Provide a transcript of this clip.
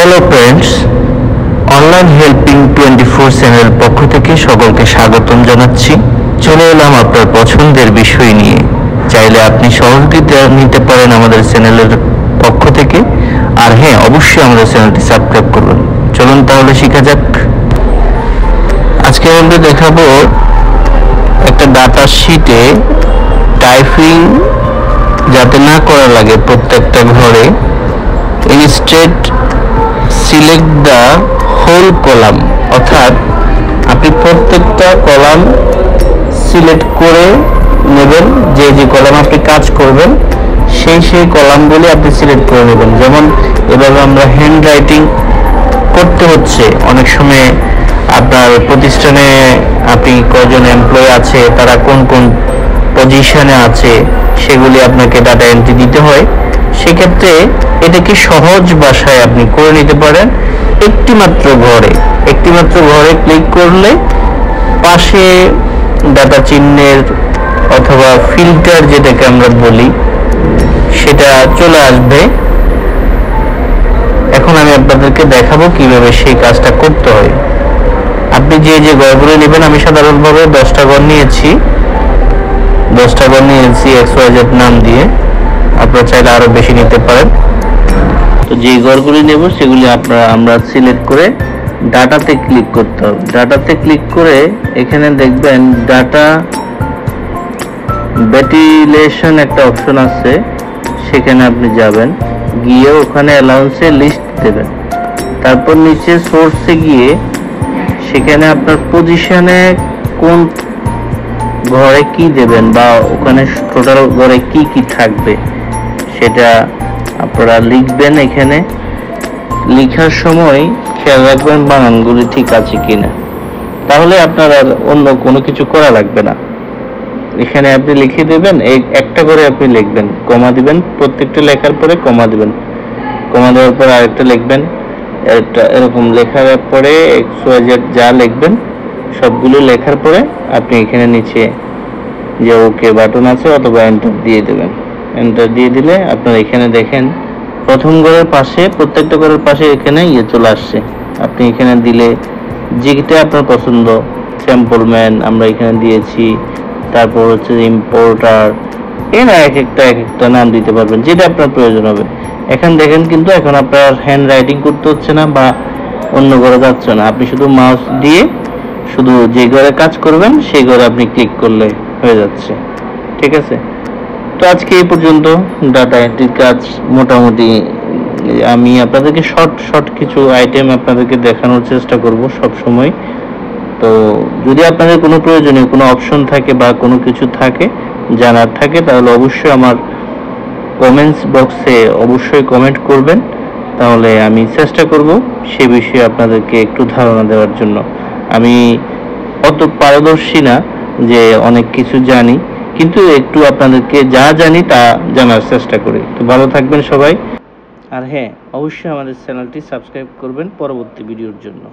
Hello friends, online helping 24 channel পক্ষ থেকে সকলকে স্বাগতম জানাচ্ছি। চলে এলাম আপনার পছন্দের বিষয় নিয়ে। চাইলে আপনি সহযোগিতা নিতে পারেন আমাদের চ্যানেলের পক্ষ থেকে। আর হ্যাঁ, অবশ্যই আমাদের চ্যানেলটি সাবস্ক্রাইব করবেন। চলুন তাহলে শেখা যাক। আজকে আমরা দেখাবো একটা ডাটা শিটে টাইপিং যাতে না করা লাগে প্রত্যেকটা ঘরে, instead select the whole column, অর্থাৎ আপনি প্রত্যেকটা কলাম সিলেক্ট করে নেবেন। যে যে কলাম আপনি কাজ করবেন সেই কলামগুলি আপনি সিলেক্ট করে নেবেন। যেমন এভাবে আমরা হ্যান্ড রাইটিং করতে হচ্ছে, অনেক সময় আপনার প্রতিষ্ঠানে আপনি কয়জন এমপ্লয়ি আছে, তারা কোন কোন পজিশনে আছে, সেগুলি আপনাকে ডাটা এন্ট্রি দিতে হয়। সেক্ষেত্রে এটাকে সহজ ভাষায় আপনি করে নিতে পারেন। একটি মাত্র ঘরে ক্লিক করলে পাশে ডাটা চিহ্নের অথবা ফিল্টার যেটাকে আমরা বলি সেটা চলে আসবে। এখন আমি আপনাদেরকে দেখাবো কিভাবে সেই কাজটা করতে হয়। আপনি যে যে ঘরগুলো নেবেন, আমি সাধারণভাবে 10টা ঘর নিয়েছি XYZ নাম দিয়ে। আপনারা চাইলে আরো বেশি নিতে পারেন। তো যে ঘরগুলি নেব সেগুলি আমরা সিলেক্ট করে ডাটাতে ক্লিক করতে হবে। ডাটাতে ক্লিক করে এখানে দেখবেন ডাটা ভেন্টিলেশন একটা অপশন আছে, সেখানে আপনি যাবেন, গিয়ে ওখানে অ্যালাউন্সে লিস্ট দেবেন। তারপর নিচে সোর্সে গিয়ে সেখানে আপনার পজিশনে কোন ঘরে কি দেবেন বা ওখানে টোটাল ঘরে কি কি থাকবে সেটা আপনারা লিখবেন। এখানে লেখার সময় খেয়াল রাখবেন বানানগুলি ঠিক আছে কিনা, তাহলে আপনার আর অন্য কোনো কিছু করা লাগবে না। এখানে আপনি লিখে দেবেন, একটা করে আপনি লিখবেন, কমা দিবেন, প্রত্যেকটা লেখার পরে কমা দিবেন। কমা দেওয়ার পরে আরেকটা লিখবেন। এরকম লেখার পরে XYZ যা লিখবেন সবগুলো লেখার পরে আপনি এখানে নিচে যে ওকে বাটন আছে অথবা এন্টার দিয়ে দেবেন। এন্টার দিয়ে দিলে আপনার এখানে দেখেন প্রথম ঘরের পাশে, প্রত্যেকটা ঘরের পাশে এখানে চলে আসছে। আপনি এখানে দিলে যেটা আপনার পছন্দ, স্যাম্পলম্যান আমরা এখানে দিয়েছি, তারপর হচ্ছে ইম্পোর্টার, এরা এক একটা নাম দিতে পারবেন যেটা আপনার প্রয়োজন হবে। এখন দেখেন কিন্তু এখন আপনার হ্যান্ড রাইটিং করতে হচ্ছে না বা অন্য ঘরে যাচ্ছে না। আপনি শুধু মাউস দিয়ে শুধু যে ঘরে কাজ করবেন সেই ঘরে আপনি ক্লিক করলে হয়ে যাচ্ছে। ঠিক আছে, তো আজকে এই পর্যন্ত ডাটা এন্ট্রির কাজ। মোটামুটি আমি আপনাদেরকে শর্ট কিছু আইটেম আপনাদেরকে দেখানোর চেষ্টা করব সব সময়। তো যদি আপনাদের কোনো প্রয়োজনীয় কোনো অপশন থাকে বা কোনো কিছু থাকে জানার থাকে, তাহলে অবশ্যই আমার কমেন্টস বক্সে অবশ্যই কমেন্ট করবেন, তাহলে আমি চেষ্টা করব সে বিষয়ে আপনাদেরকে একটু ধারণা দেওয়ার জন্য। আমি অত পারদর্শী না যে অনেক কিছু জানি, কিন্তু একটু আপনাদেরকে যা জানি তা জানার চেষ্টা করি। তো ভালো থাকবেন সবাই। আর হ্যাঁ, অবশ্যই আমাদের চ্যানেলটি সাবস্ক্রাইব করবেন পরবর্তী ভিডিওর জন্য।